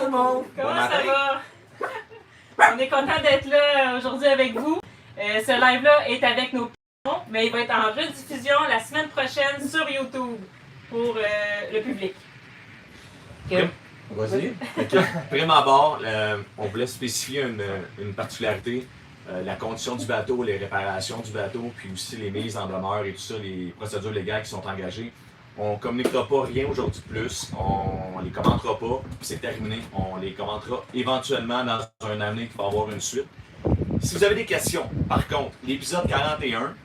le monde! Comment ça va? On est content d'être là aujourd'hui avec vous. Ce live-là est avec nos pions, mais il va être en rediffusion la semaine prochaine sur YouTube pour le public. Okay. Vas-y. Okay. Prime abord, on voulait spécifier une particularité. La condition du bateau, les réparations du bateau, puis aussi les mises en demeure et tout ça, les procédures légales qui sont engagées. On ne communiquera pas rien aujourd'hui de plus, on les commentera pas, puis c'est terminé. On les commentera éventuellement dans un avenir qui va avoir une suite. Si vous avez des questions, par contre, l'épisode 41,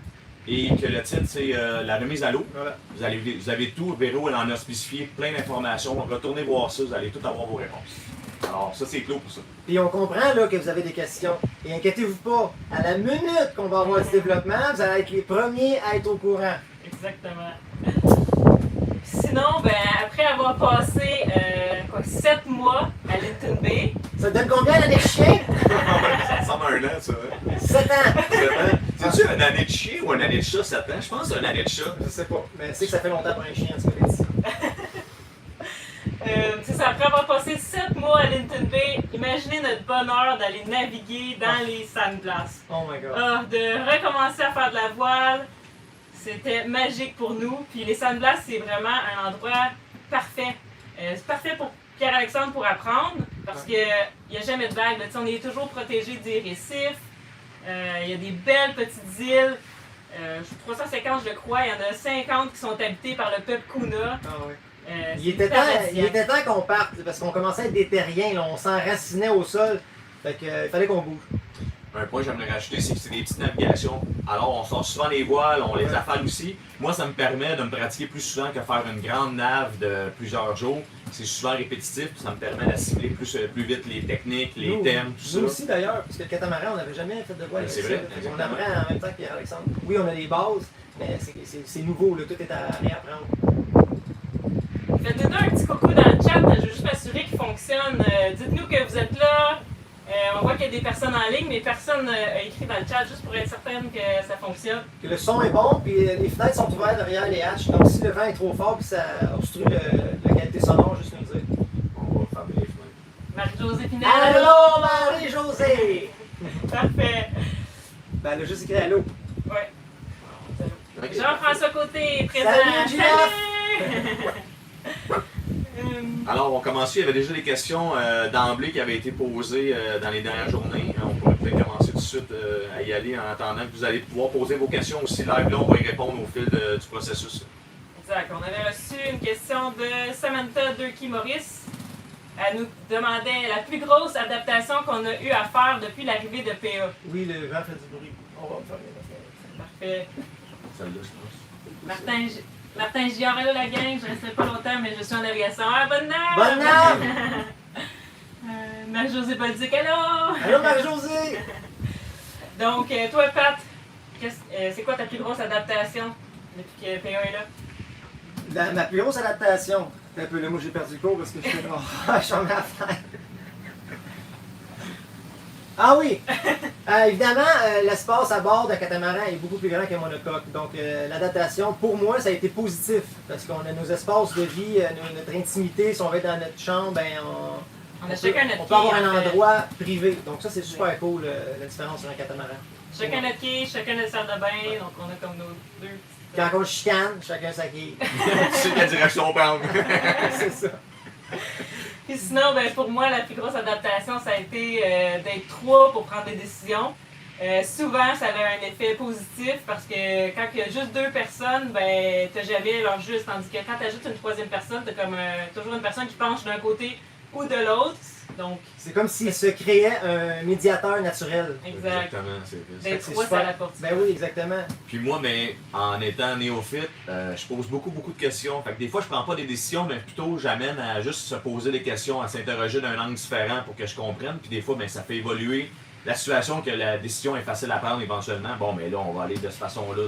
et que le titre c'est la remise à l'eau, voilà. Vous avez tout, Véro elle en a spécifié plein d'informations, retournez voir ça, vous allez tout avoir vos réponses. Alors ça c'est clos pour ça. Puis on comprend là, que vous avez des questions. Et inquiétez-vous pas, à la minute qu'on va avoir ce développement, vous allez être les premiers à être au courant. Exactement. Sinon, ben, après avoir passé 7 mois à Linton Bay. Ça te donne combien d'années de chien? Ça ressemble à un an, ça. 7 ans! C'est-tu une année de chien ou une année de chat, 7 ans? Je pense que c'est une année de chat. Je sais pas, mais c'est que ça fait longtemps pour un chien, en tout cas. C'est ça, après avoir passé 7 mois à Linton Bay, imaginez notre bonheur d'aller naviguer dans les sandblasts. Oh my god. De recommencer à faire de la voile, c'était magique pour nous. Puis les sandblasts, c'est vraiment un endroit parfait. C'est parfait pour Pierre-Alexandre pour apprendre, parce qu'il n'y a jamais de vagues. On est toujours protégé des récifs. Il y a des belles petites îles. 350, je crois. Il y en a 50 qui sont habitées par le peuple Kuna. Ah oui. Il était temps qu'on parte, parce qu'on commençait à être des terriens, là, on s'enracinait au sol, fait que, il fallait qu'on bouge. Un point que j'aimerais rajouter, c'est que c'est des petites navigations. Alors on sort souvent les voiles, on les affale aussi. Moi ça me permet de me pratiquer plus souvent que faire une grande nave de plusieurs jours. C'est souvent répétitif, ça me permet d'assimiler plus vite les techniques, les thèmes, tout ça. Nous aussi d'ailleurs, parce que le catamaran, on n'avait jamais fait de voile. C'est vrai. On apprend en même temps que Pierre-Alexandre. Oui, on a des bases, mais c'est nouveau, là, tout est à réapprendre. Faites-nous un petit coucou dans le chat, je veux juste m'assurer qu'il fonctionne. Dites-nous que vous êtes là. On voit qu'il y a des personnes en ligne, mais personne n'a écrit dans le chat, juste pour être certaine que ça fonctionne. Que le son est bon, puis les fenêtres sont ouvertes derrière les hatches, donc si le vent est trop fort, puis ça obstrue la qualité sonore, juste nous dire. On va fermer les fenêtres. Marie-Josée Pinel. Allô, Marie-Josée! Parfait. Ben, elle a juste écrit allô. Ouais. Okay. Jean-François Côté, présent. Salut, Jeff! Alors, on commence. Il y avait déjà des questions d'emblée qui avaient été posées dans les dernières journées. On pourrait peut-être commencer tout de suite à y aller en attendant que vous allez pouvoir poser vos questions aussi live. Là, on va y répondre au fil du processus. Exact. On avait reçu une question de Samantha Durkee-Morris. Elle nous demandait la plus grosse adaptation qu'on a eu à faire depuis l'arrivée de PA. Oui, le vent fait du bruit. On va faire une Parfait. Celle-là, je pense. Martin Giard est là, la gang, je ne resterai pas longtemps, mais je suis en navigation. Ah, bonne nave! Bonne nave! Marie-Josée Bolduc, allô! Allô, Marie-Josée! Donc, toi, Pat, c'est quoi ta plus grosse adaptation depuis que PA est là? Ma plus grosse adaptation. Un peu là, moi j'ai perdu le cours parce que je suis je suis en la fenêtre. Ah oui! Évidemment, l'espace à bord d'un catamaran est beaucoup plus grand qu'un monocoque. Donc, l'adaptation, pour moi, ça a été positif. Parce qu'on a nos espaces de vie, notre intimité. Si on va être dans notre chambre, ben, on peut avoir un endroit privé. Donc, ça, c'est super cool, la différence sur un catamaran. Chacun notre quai, chacun notre salle de bain. Donc, on a comme nos deux. Quand on chicane, chacun sa quille. Tu sais quelle direction prendre. C'est ça. Puis sinon, ben, pour moi, la plus grosse adaptation, ça a été d'être 3 pour prendre des décisions. Souvent, ça avait un effet positif parce que quand il y a juste 2 personnes, ben, t'as jamais leur juste. Tandis que quand tu ajoutes une 3e personne, t'as comme toujours une personne qui penche d'un côté ou de l'autre. Donc, c'est comme s'il se créait un médiateur naturel. Exactement. C'est 3, ça l'apporte. Ben oui, exactement. Puis moi, mais en étant néophyte, je pose beaucoup de questions. Fait que des fois, je prends pas des décisions, mais plutôt j'amène à juste se poser des questions, à s'interroger d'un angle différent pour que je comprenne. Puis des fois, ben, ça fait évoluer la situation, que la décision est facile à prendre éventuellement. Bon, mais là, on va aller de cette façon-là,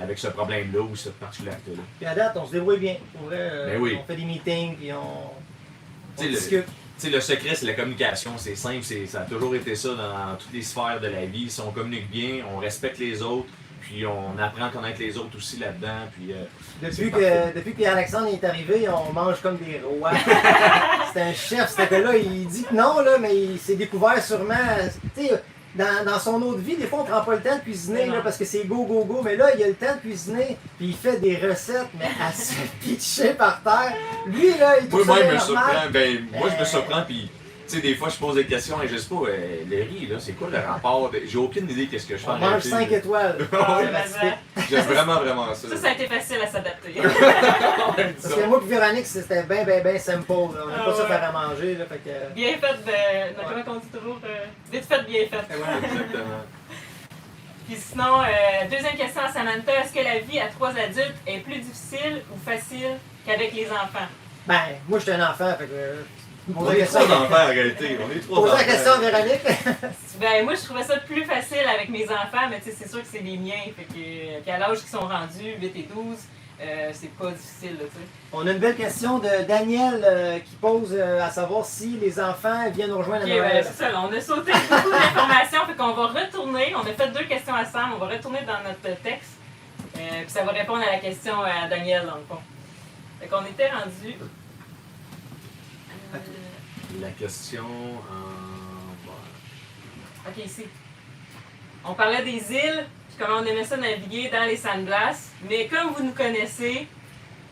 avec ce problème-là ou cette particularité-là. Puis à date, on se débrouille bien. Pour vrai, ben oui. On fait des meetings, puis on discute. Le secret, c'est la communication. C'est simple, ça a toujours été ça dans toutes les sphères de la vie. Si on communique bien, on respecte les autres, puis on apprend à connaître les autres aussi là-dedans. Puis, depuis que Pierre-Alexandre est arrivé, on mange comme des rois. c'était un chef, ce gars-là. Il dit que non, là, mais il s'est découvert sûrement. Tu sais, dans son autre vie, des fois, on prend pas le temps de cuisiner là, parce que c'est go, go, go. Mais là, il a le temps de cuisiner, puis il fait des recettes, mais à se pitcher par terre. Lui, là, il trouve Moi, ça je bien me normal. surprends. Moi, je me surprends, puis tu sais, des fois, je pose des questions et je sais pas, le riz, là, c'est quoi le rapport? J'ai aucune idée qu'est-ce que je fais On en mange réalité, 5 là. étoiles. Ah, C'est mais atypique. J'aime vraiment ça. Ça a été facile à s'adapter. Parce que moi et Véronique, c'était bien simple. Là. On n'a Ah, pas ça ouais. faire à manger. Là, fait que... Bien fait, comment on dit toujours, vite fait, bien fait. Exactement. Puis sinon, deuxième question à Samantha, est-ce que la vie à 3 adultes est plus difficile ou facile qu'avec les enfants? Ben, moi, j'étais un enfant, fait que... On est trois enfants en réalité. On est trois Posez enfants. la question à Véronique. Ben moi je trouvais ça plus facile avec mes enfants, mais tu sais c'est sûr que c'est les miens, fait que puis à l'âge qu'ils sont rendus, 8 et 12, c'est pas difficile là, tu sais. On a une belle question de Daniel qui pose à savoir si les enfants viennent nous rejoindre à Ok, Noël. c'est ça, là, on a sauté beaucoup d'informations, fait qu'on va retourner, on a fait 2 questions à Sam, on va retourner dans notre texte, puis ça va répondre à la question à Daniel dans le fond. Fait qu'on était rendu... La question Ok, ici. On parlait des îles, puis comment on aimait ça naviguer dans les sandblasts, mais comme vous nous connaissez,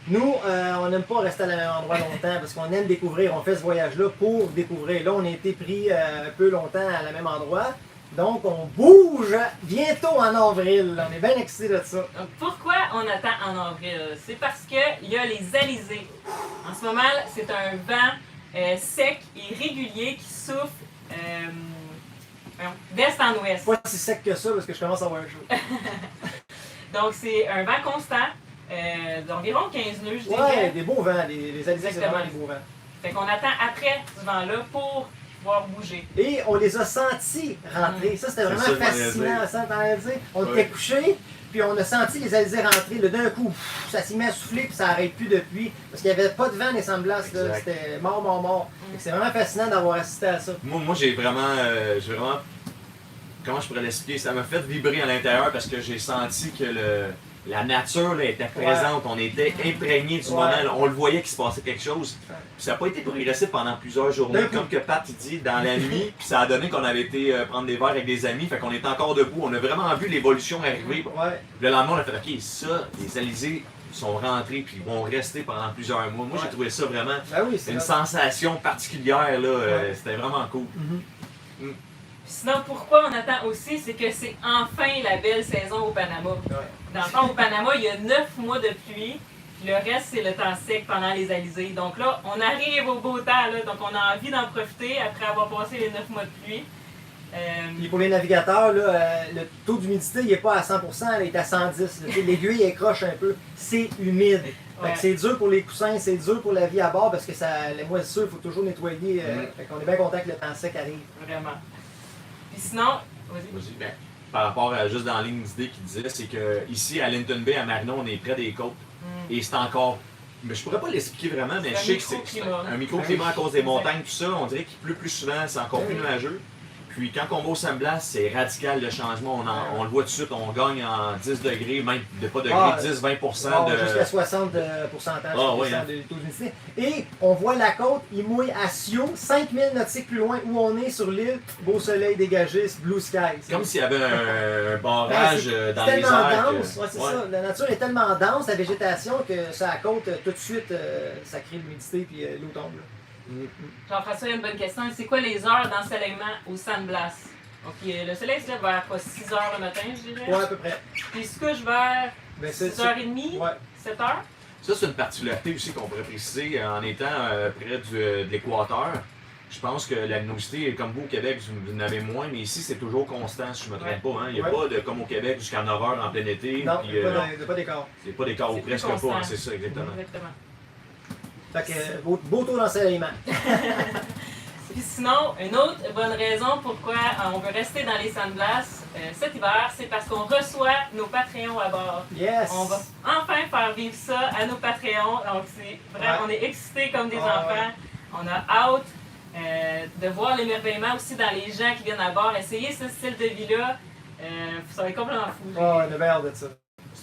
Nous, on n'aime pas rester à le même endroit longtemps parce qu'on aime découvrir. On fait ce voyage-là pour découvrir. Là, on a été pris un peu longtemps à le même endroit. Donc, on bouge bientôt en avril. On est bien excités de ça. donc, pourquoi on attend en avril? C'est parce qu'il y a les alizés. En ce moment, c'est un vent sec et régulier qui souffle d'est en ouest. Pas si sec que ça parce que je commence à avoir chaud. Donc, c'est un vent constant d'environ 15 nœuds, je Ouais, dirais. des beaux vents. Les alizés, c'est vraiment des beaux vents. Fait qu'on attend après ce vent-là pour pouvoir bouger. Et on les a sentis rentrer. Ça, c'était C'est vraiment ça, je m'en allais fascinant. dire. Ça, t'en allais dire. On Ouais. était couchés, puis on a senti les alizés rentrer. Là, d'un coup, ça s'y met à souffler, puis ça n'arrête plus depuis. Parce qu'il n'y avait pas de vent des sandblasts. Exact. C'était mort. Fait que c'est vraiment fascinant d'avoir assisté à ça. Moi j'ai vraiment. Comment je pourrais l'expliquer? Ça m'a fait vibrer à l'intérieur parce que j'ai senti que la nature là, était présente. On était imprégné du moment. Là. On le voyait qu'il se passait quelque chose. Puis ça n'a pas été progressif pendant plusieurs journées. D'un coup. Comme que Pat il dit, dans la nuit. Puis ça a donné qu'on avait été prendre des verres avec des amis. Fait qu'on était encore debout. On a vraiment vu l'évolution arriver. Ouais. Le lendemain, on a fait OK, ça, les alizés sont rentrés puis ils vont rester pendant plusieurs mois. Moi, j'ai trouvé ça vraiment Ben oui, c'est une vrai. sensation particulière. Là. Ouais. C'était vraiment cool. Mhm. Sinon, pourquoi on attend aussi, c'est que c'est enfin la belle saison au Panama. Ouais. Dans le fond, au Panama, il y a 9 mois de pluie, puis le reste, c'est le temps sec pendant les alizés. Donc là, on arrive au beau temps, là, donc on a envie d'en profiter après avoir passé les 9 mois de pluie. Puis pour les navigateurs, là, le taux d'humidité il n'est pas à 100%, là, il est à 110. Là. L'aiguille elle croche un peu. C'est humide. Fait Ouais. que c'est dur pour les coussins, c'est dur pour la vie à bord parce que les moisissures, il faut toujours nettoyer. Fait qu'on est bien content que le temps sec arrive. Vraiment. Puis sinon, vas-y. Vas-y, ben, par rapport à juste dans la ligne d'idée qu'il disait, c'est que ici à Linton Bay, à Marino, on est près des côtes. Et c'est encore. Mais je pourrais pas l'expliquer vraiment, mais je sais que c'est microclimat. un microclimat à cause des montagnes, tout ça. On dirait qu'il pleut plus souvent, c'est encore plus nuageux. Puis quand on va au Sandblast, c'est radical le changement. On le voit tout de suite, on gagne en 10 degrés, même de pas degrés, 10-20% de. Jusqu'à 60 pourcentage Ah, ouais, hein. de taux d'humidité. Et on voit la côte, il mouille à Sio, 5000 nautiques plus loin où on est sur l'île. Beau soleil dégagé, c'est blue sky. Comme s'il y avait un barrage dans C'est les tellement airs. dense, ouais, c'est ça. La nature est tellement dense, la végétation, que ça à côte, tout de suite, ça crée l'humidité puis l'eau tombe. Là. Jean-François, il y a une bonne question. C'est quoi les heures d'ensoleillement au Sandblast? Donc, le soleil se lève vers quoi, 6 h le matin, je dirais. Ouais, à peu près. Puis il se couche vers Ben, 6h30, Ouais. 7h. Ça, c'est une particularité aussi qu'on pourrait préciser en étant près de l'équateur. Je pense que la luminosité, comme vous au Québec, vous en avez moins, mais ici, c'est toujours constant, si je ne me trompe pas. Hein. Il n'y a Ouais. pas de, comme au Québec, jusqu'à 9 h en plein été. Non, puis, il n'y a pas d'écart. il n'y a pas d'écart, ou C'est plus presque pas, constant. hein, c'est ça, exactement. Exactement. Fait que beau taux d'ensoleillement. Puis sinon, une autre bonne raison pourquoi on veut rester dans les Sandblasts cet hiver, c'est parce qu'on reçoit nos Patreons à bord. Yes! On va enfin faire vivre ça à nos Patreons. Donc, c'est vrai, Ouais. on est excités comme des Ah, enfants. On a hâte de voir l'émerveillement aussi dans les gens qui viennent à bord. Essayer ce style de vie-là, ça va être complètement fou. Oh, on a bien hâte de ça.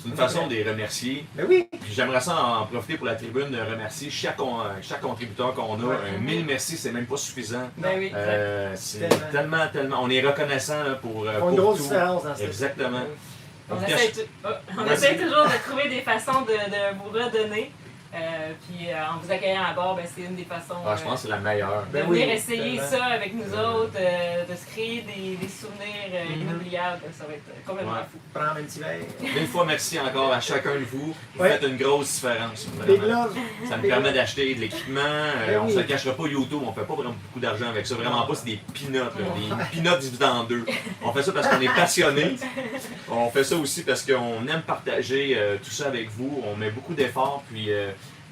C'est une façon de les remercier. Ben oui! Puis j'aimerais ça en profiter pour la tribune de remercier chaque contributeur qu'on a. Un 1000 merci, c'est même pas suffisant. Ben oui, exact. C'est tellement. On est reconnaissant là, pour Ils font une grosse tout. différence dans ça. Exactement. On essaie toujours de trouver des façons de vous redonner. Puis en vous accueillant à bord, ben, c'est une des façons Je pense que c'est la meilleure. de Ben venir oui, essayer tellement. ça avec nous autres, de se créer des souvenirs inoubliables. Ça va être complètement Ouais. fou. Prendre un petit verre. Mille fois merci encore à chacun de vous. Vous Ouais. faites une grosse différence. Big Vraiment. love! Ça me Big permet love. d'acheter de l'équipement. Ben On oui. se le cachera pas, YouTube, on fait pas vraiment beaucoup d'argent avec ça. Vraiment pas, c'est des peanuts. Là, des peanuts divisés en deux. On fait ça parce qu'on est passionnés. On fait ça aussi parce qu'on aime partager tout ça avec vous. On met beaucoup d'efforts. Puis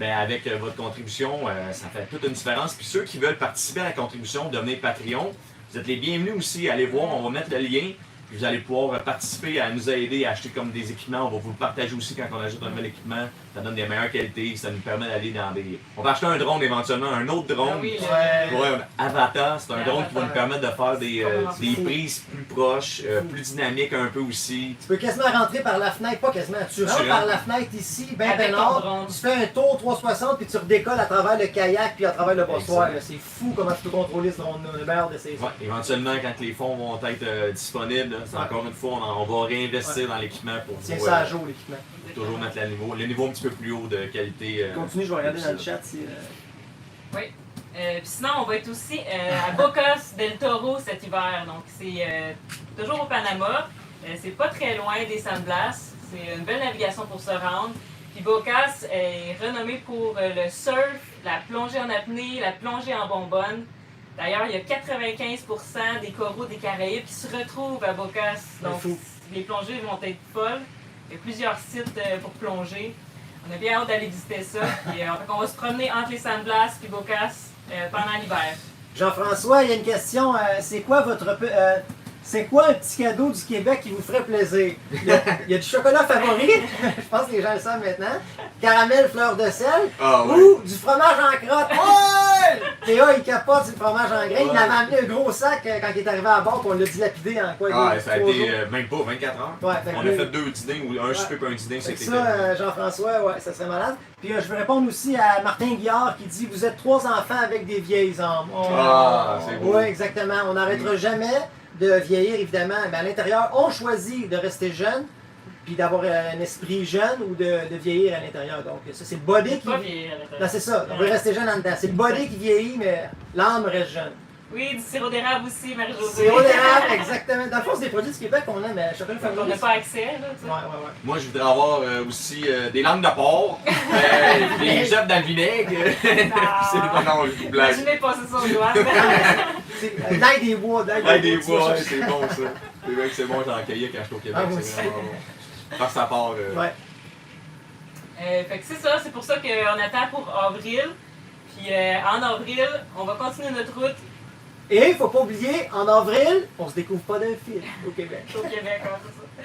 avec votre contribution, ça fait toute une différence. Puis ceux qui veulent participer à la contribution, devenir Patreon, vous êtes les bienvenus aussi. Allez voir, on va mettre le lien. Puis vous allez pouvoir participer à nous aider à acheter comme des équipements. On va vous le partager aussi quand on ajoute un nouvel équipement. Ça donne des meilleures qualités. Ça nous permet d'aller dans des... On va acheter un drone éventuellement, un autre drone. Ah oui, Ouais. Ouais, Avatar, c'est un drone qui va nous permettre de faire des fou. prises plus proches, plus dynamiques un peu aussi. Tu peux quasiment rentrer par la fenêtre, pas quasiment, tu rentres par la fenêtre ici, ben Avec ton nord, drone. tu fais un tour 360 puis tu redécolles à travers le kayak puis à travers le bossoir. là. C'est fou comment tu peux contrôler ce drone-là. On a bien hâte d'essayer ça. Ouais, éventuellement, quand les fonds vont être disponibles, là, c'est Ouais. encore une fois, on va réinvestir dans l'équipement pour Tiens vous, ça à jour l'équipement. toujours mettre le niveau un petit peu plus haut de qualité. Continue, je vais regarder dans le chat si. Oui. Puis sinon, on va être aussi à Bocas del Toro cet hiver. Donc, c'est toujours au Panama. C'est pas très loin des San Blas. C'est une belle navigation pour se rendre. Puis Bocas est renommé pour le surf, la plongée en apnée, la plongée en bonbonne. D'ailleurs, il y a 95% des coraux des Caraïbes qui se retrouvent à Bocas. Donc, fou. les plongées vont être folles. Il y a plusieurs sites pour plonger. On a bien hâte d'aller visiter ça. Puis, on va se promener entre les San Blas et Bocas pendant l'hiver. Jean-François, il y a une question. C'est quoi c'est quoi un petit cadeau du Québec qui vous ferait plaisir? Il y a du chocolat favori, je pense que les gens le savent maintenant. Caramel fleur de sel. Ah ouais. Ou du fromage en crotte. Ouais! Théa, il capote sur le fromage en grain. Il Ouais. m'avait amené un gros sac quand il est arrivé à bord, puis on l'a dilapidé en quoi? Ça a 3 été jours. même pas 24 heures. Ouais, fait On que a oui. fait 2 dîners, ou un souper et un dîner, Fait que c'était ça, Jean-François, ouais, ça serait malade. Puis je veux répondre aussi à Martin Guillard qui dit vous êtes 3 enfants avec des vieilles âmes. C'est beau. Oui, exactement. On n'arrêtera jamais de vieillir, évidemment. Mais à l'intérieur, on choisit de rester jeune, puis d'avoir un esprit jeune ou de vieillir à l'intérieur. Donc ça, c'est le body qui... Pas vieillir à l'intérieur. Non, c'est ça. On veut rester jeune en dedans. C'est le body qui vieillit, mais l'âme reste jeune. Oui, du sirop d'érable aussi, Marie-Josée. C'est d'érable, exactement. Dans le fond, c'est des produits du Québec qu'on aime, mais chacun le fait. On n'a pas accès, là, tu sais. Ouais, ouais, ouais. Moi, je voudrais avoir aussi des langues de porc, des jets dans le vinaigre. C'est pas non, je vous blague. Imaginez passer ça aux douanes. C'est l'ail des bois, Ouais, des bois, ouais, c'est bon ça. C'est vrai que c'est bon, j'en cueillais quand j'étais au Québec, Ah, moi c'est vraiment bon. Par sa part. Ouais. Fait que c'est ça, c'est pour ça qu'on attend pour avril. Puis en avril, on va continuer notre route Et il faut pas oublier, en avril, on se découvre pas d'un film au Québec. au Québec, hein, c'est ça.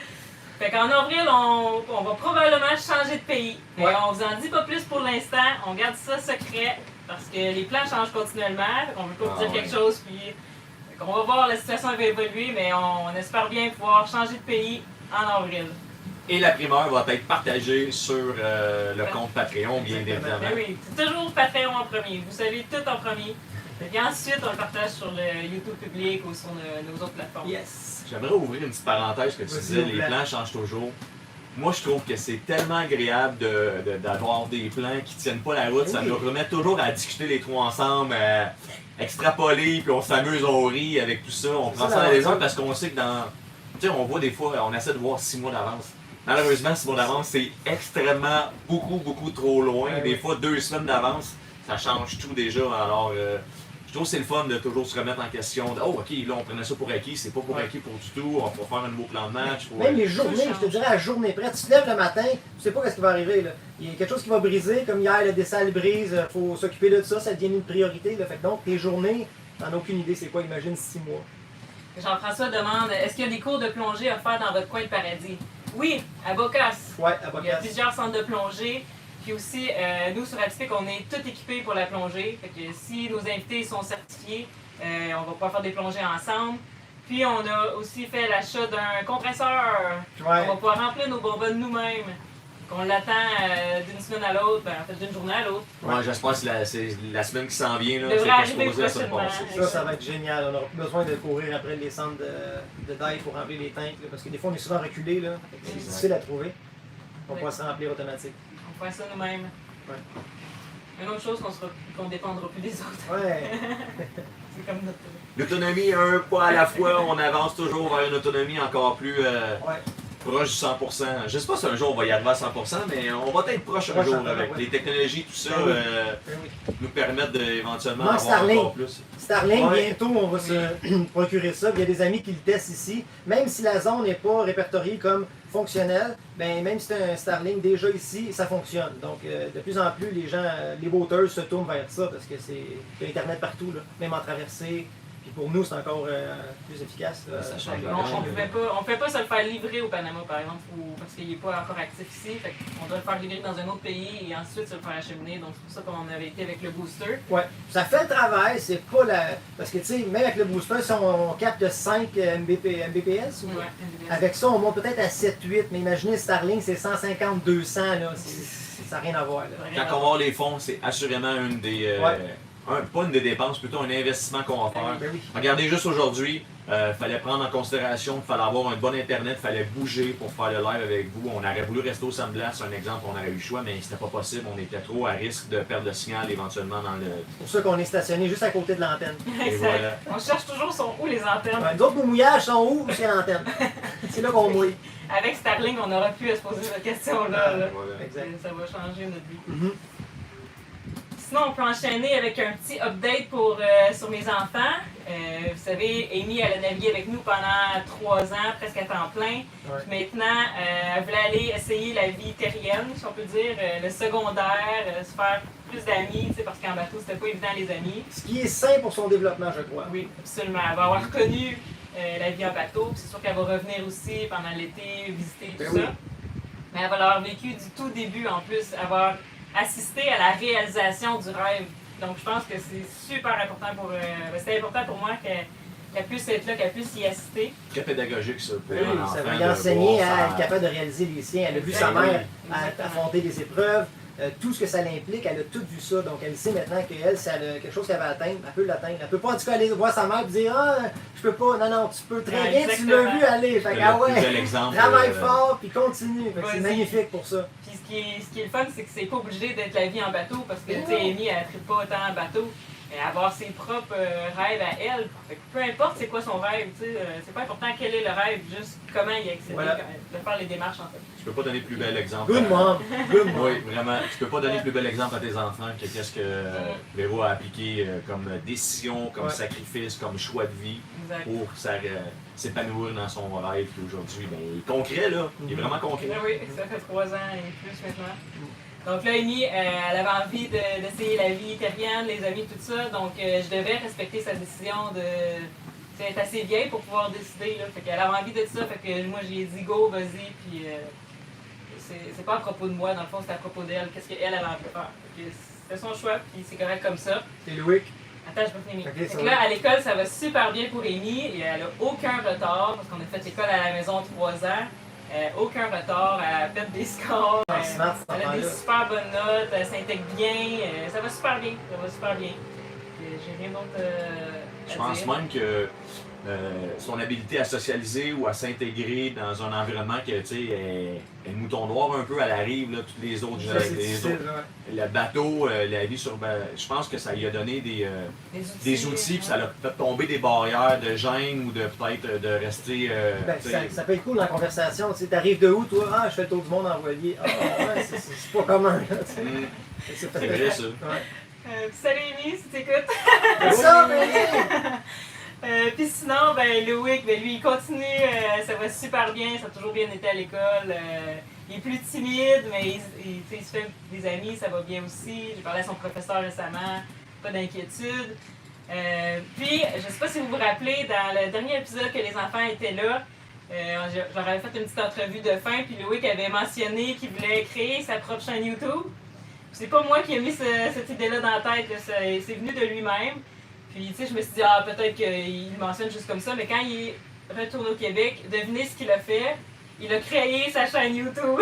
Fait qu'en avril, on va probablement changer de pays. Mais Ouais. on vous en dit pas plus pour l'instant, on garde ça secret parce que les plans changent continuellement. Fait qu'on veut pas vous dire ouais. quelque chose, puis fait qu'on va voir, la situation va évoluer, mais on espère bien pouvoir changer de pays en avril. Et la primeur va être partagée sur le compte Patreon, bien évidemment. Ben oui, c'est toujours Patreon en premier. Vous savez tout en premier. Et ensuite, on le partage sur le YouTube public ou sur nos autres plateformes. Yes. J'aimerais ouvrir une petite parenthèse que tu Vas-y, disais, les ouvre-la. plans changent toujours. Moi, je trouve que c'est tellement agréable d'avoir des plans qui tiennent pas la route. Oui. Ça nous remet toujours à discuter les trois ensemble, à extrapoler, puis on s'amuse, on rit avec tout ça. On C'est prend ça, ça dans la les route. autres parce qu'on sait que dans... Tu sais, on voit des fois, on essaie de voir 6 mois d'avance. Malheureusement, 6 mois d'avance, c'est extrêmement beaucoup trop loin. Ouais, Des oui. fois, 2 semaines d'avance, ça change tout déjà. Alors, je trouve que c'est le fun de toujours se remettre en question. Oh, ok, là, on prenait ça pour acquis, c'est pas pour Ouais. acquis pour du tout. On va faire un nouveau plan de match. Même les journées, je te dirais à journée près. Tu te lèves le matin, tu sais pas ce qui va arriver. Là. Il y a quelque chose qui va briser, comme hier, le dessin brise, il faut s'occuper de ça, ça devient une priorité. Là. Fait que donc, tes journées, t'en as aucune idée c'est quoi, imagine 6 mois. Jean-François demande est-ce qu'il y a des cours de plongée offerts dans votre coin de paradis? Oui, à Bocas. Ouais, à Il y a Bocas. plusieurs centres de plongée. Puis aussi, nous, sur Atypique, on est tout équipés pour la plongée. Fait que si nos invités sont certifiés, on va pouvoir faire des plongées ensemble. Puis on a aussi fait l'achat d'un compresseur. Ouais. On va pouvoir remplir nos bonbonnes nous-mêmes. On l'attend d'une semaine à l'autre, en fait d'une journée à l'autre. Ouais, j'espère que c'est la semaine qui s'en vient. Là, Devrait c'est arriver exposé à se prochainement. passer. Ça va être génial. On n'aura plus besoin de courir après les centres de dive pour remplir les tanks, là, parce que des fois on est souvent reculé, là. C'est difficile à trouver. On va se remplir automatique. On fait ça nous-mêmes. Ouais. Une autre chose qu'on ne dépendra plus des autres. Ouais. C'est comme notre... L'autonomie, un pas à la fois, on avance toujours vers une autonomie encore plus Ouais. proche du 100%. Je sais pas si un jour on va y arriver à 100%, mais on va être proche un Proche, jour ouais. avec les technologies, tout ça, Ben oui. Ben oui. nous permettent d'éventuellement Manque avoir Starlink. encore plus. Starlink, Ouais. bientôt, on va se procurer ça. Il y a des amis qui le testent ici. Même si la zone n'est pas répertoriée comme fonctionnelle, ben, même si c'est un Starlink déjà ici, ça fonctionne. Donc, de plus en plus, les gens, les boaters se tournent vers ça parce que il y a Internet partout, là, même en traversée. Puis pour nous, c'est encore plus efficace. Là. Ça change On ne pouvait pas se le faire livrer au Panama, par exemple, parce qu'il n'est pas encore actif ici. Fait on doit le faire livrer dans un autre pays et ensuite se le faire acheminer. Donc c'est pour ça qu'on avait été avec le booster. Ouais, ça fait le travail, c'est pas la. Parce que tu sais, même avec le booster, si on capte 5 Mbps, ou... Ouais, avec ça, on monte peut-être à 7-8, mais imaginez Starlink, c'est 150-200, là. Ça n'a rien à voir. Là. Quand on va avoir les fonds, c'est assurément une des. Pas une des dépenses, plutôt un investissement qu'on va faire. Ben oui. Regardez juste aujourd'hui, fallait prendre en considération qu'il fallait avoir un bon internet, fallait bouger pour faire le live avec vous. On aurait voulu rester au Sandblas, c'est un exemple, on aurait eu le choix, mais c'était pas possible. On était trop à risque de perdre le signal éventuellement dans le. C'est pour ça qu'on est stationné juste à côté de l'antenne. Et voilà. On cherche toujours sont où les antennes. Ouais, d'autres, nos mouillages sont où? C'est l'antenne. C'est là qu'on mouille. Avec Starlink, on aurait pu se poser cette question-là. là. Voilà. Exact. Ça va changer notre vie. Mhm. Sinon, on peut enchaîner avec un petit update sur mes enfants. Vous savez, Amy, elle a navigué avec nous pendant 3 ans, presque à temps plein. Ouais. Puis maintenant, elle voulait aller essayer la vie terrienne, si on peut dire, le secondaire, se faire plus d'amis, parce qu'en bateau, c'était pas évident les amis. Ce qui est sain pour son développement, je crois. Oui, absolument. Elle va avoir reconnu la vie en bateau. Puis c'est sûr qu'elle va revenir aussi pendant l'été, visiter tout Ben ça. oui. Mais elle va l'avoir vécu du tout début, en plus, avoir assisté à la réalisation du rêve. Donc je pense que c'est super important c'était important pour moi qu'elle puisse être là, qu'elle puisse y assister. Très pédagogique, ça, pour Oui, un enfant. ça va de y enseigner voir à sa- être capable de réaliser les siens. Elle a vu Oui, sa oui, mère exactement. affronter des épreuves, tout ce que ça l'implique, elle a tout vu ça. Donc elle sait maintenant qu'elle, si elle a quelque chose qu'elle va atteindre, elle peut l'atteindre. Elle peut pas en tout cas aller voir sa mère et dire ah, je peux pas. Non, non, tu peux très Ouais, bien, tu exactement. l'as vu aller. Fait que, Le ah plus bel ouais, exemple, travaille fort puis continue. Fait que c'est Vas-y. magnifique pour ça. Puis ce qui est le fun, c'est que c'est pas obligé d'être la vie en bateau, parce que tu sais, Amy, elle ne tripe pas autant en bateau. Mais avoir ses propres rêves à elle. Fait que peu importe c'est quoi son rêve, tu sais, c'est pas important quel est le rêve, juste comment y accéder, Voilà. de faire les démarches en fait. Tu peux pas donner plus bel exemple. Good mom, good mom. Oui, vraiment. Tu peux pas donner plus bel exemple à tes enfants que qu'est-ce que Véro a appliqué comme décision, comme Ouais. sacrifice, comme choix de vie Exact. pour s'épanouir dans son rêve qui aujourd'hui, ben, il est concret là. Il est vraiment concret. Oui, ça fait 3 ans et plus maintenant. Donc là, Amy, elle avait envie d'essayer la vie terrienne, les amis, tout ça. Donc je devais respecter sa décision de. Elle est assez vieille pour pouvoir décider. Là. Fait qu'elle avait envie de ça. Fait que moi, j'ai dit go, vas-y. Puis c'est pas à propos de moi, dans le fond, c'est à propos d'elle. Qu'est-ce qu'elle avait envie de faire. Fait que c'était son choix, puis c'est correct comme ça. C'est Louis. Attends, je peux finir. Ok, Fait ça que va. là, à l'école, ça va super bien pour Amy. Et elle a aucun retard, parce qu'on a fait l'école à la maison 3 ans. Aucun retard, elle pète des scores. Ah, smart, cette Elle a des enfant-là. super bonnes notes, elle s'intègre bien. Ça va super bien. Ça va super bien. J'ai rien d'autre Je à pense dire. même que son habilité à socialiser ou à s'intégrer dans un environnement que tu sais est mouton noir un peu, elle arrive là, toutes les autres, Ça, c'est les difficile, autres- ouais. le bateau, la vie sur je pense que ça lui a donné des outils, puis ça l'a fait tomber des barrières de gêne ou de peut-être de rester. Ben, tu sais, ça peut être cool dans la conversation. Tu sais, t'arrives de où, toi? Ah, je fais le tour du monde en voilier. Ah, ouais, c'est pas commun, là, tu sais. hum, C'est c'est vrai ça. Ouais. Salut Amy, si t'écoutes. C'est ça, mais... Puis sinon, ben Loïc, ben lui il continue, ça va super bien, ça a toujours bien été à l'école. Il est plus timide, mais il se fait des amis, ça va bien aussi. J'ai parlé à son professeur récemment, pas d'inquiétude. Puis, je sais pas si vous vous rappelez, dans le dernier épisode que les enfants étaient là, j'aurais fait une petite entrevue de fin, puis Loïc avait mentionné qu'il voulait créer sa propre chaîne YouTube. C'est pas moi qui ai mis cette idée-là dans la tête, là, c'est venu de lui-même. Puis, tu sais, je me suis dit, ah, peut-être qu'il le mentionne juste comme ça, mais quand il est retourné au Québec, devinez ce qu'il a fait. Il a créé sa chaîne YouTube.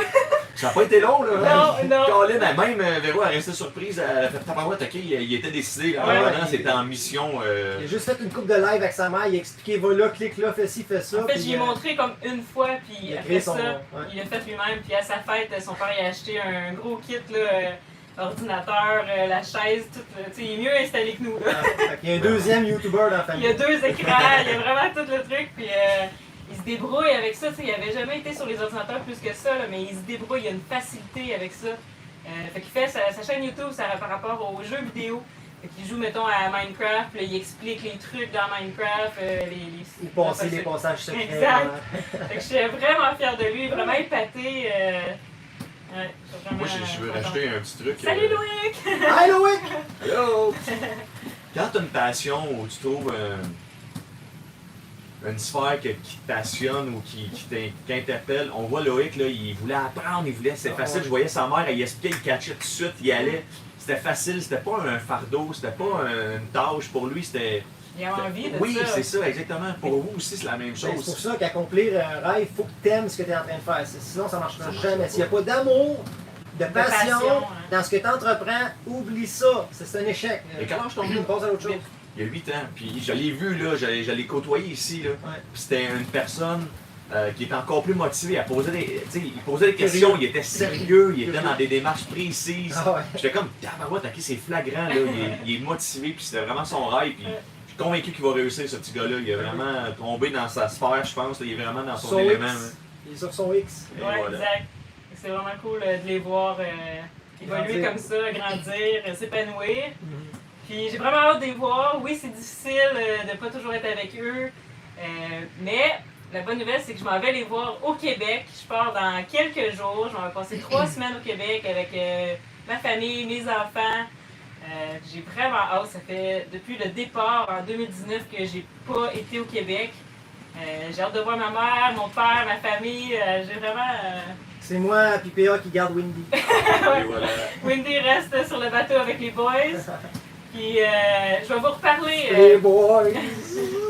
Ça n'a pas été long, là. Non. Colin, même Véro a resté surprise. Elle a fait tabarouette, ok, il était décidé. Là, Ouais, c'était en mission. Il a juste fait une coupe de live avec sa mère, il a expliqué, va là, clique là, fais ci, fais ça. En fait, puis, j'y ai montré comme une fois, puis il a après créé ça, ouais. il a fait lui-même. Puis à sa fête, son père il a acheté un gros kit, là, ordinateur, la chaise, tout. Il est mieux installé que nous. Là. Il y a un deuxième YouTuber dans la famille. Il y a 2 écrans, il y a vraiment tout le truc. Puis il se débrouille avec ça. Il n'avait jamais été sur les ordinateurs plus que ça, là, mais il se débrouille, il a une facilité avec ça. Fait qu'il fait sa chaîne YouTube ça, par rapport aux jeux vidéo. Fait qu'il joue, mettons, à Minecraft, puis il explique les trucs dans Minecraft, Il passait les passages secrets. Exact. Fait que je suis vraiment fière de lui, vraiment épaté. Ouais, Moi, je veux rajouter un petit truc. Salut Loïc! Hi Loïc! Hello! Quand tu as une passion ou tu trouves une sphère qui te passionne ou qui t'interpelle, on voit Loïc, là, il voulait apprendre, c'était facile. Je voyais sa mère, elle expliquait, il catchait tout de suite, il allait. C'était facile, c'était pas un fardeau, c'était pas une tâche pour lui, c'était. Il a envie de oui, ça. c'est ça, exactement. Pour vous aussi, c'est la même chose. C'est pour ça qu'accomplir un rêve, il faut que tu aimes ce que tu es en train de faire. Sinon, ça ne marchera jamais. S'il n'y a pas d'amour, de passion dans ce que tu entreprends, oublie ça. C'est un échec. Et quand je tombe, on passe à l'autre chose. Il y a 8 ans, puis je l'ai vu, là, je l'ai côtoyé ici, là. Ouais. Puis c'était une personne qui était encore plus motivé à poser il posait des questions, il était sérieux, il était dans des démarches précises. Ah ouais. J'étais comme, tabarouette, ok, c'est flagrant, là, il est motivé, puis c'était vraiment son rêve. Puis je suis convaincu qu'il va réussir, ce petit gars-là. Il est vraiment tombé dans sa sphère, je pense. Là, il est vraiment dans son élément. X. Il est sur son X. Et Ouais, voilà. exact. C'est vraiment cool de les voir évoluer Grandir. comme ça, grandir, s'épanouir. Puis j'ai vraiment hâte de les voir. Oui, c'est difficile de ne pas toujours être avec eux, mais la bonne nouvelle, c'est que je m'en vais les voir au Québec. Je pars dans quelques jours. Je m'en vais passer 3 semaines au Québec avec ma famille, mes enfants. J'ai vraiment hâte. Ça fait depuis le départ en 2019 que j'ai pas été au Québec. J'ai hâte de voir ma mère, mon père, ma famille. J'ai vraiment... C'est moi, PPA, qui garde Windy. Et voilà. Wendy reste sur le bateau avec les boys. Puis je vais vous reparler. Les boys!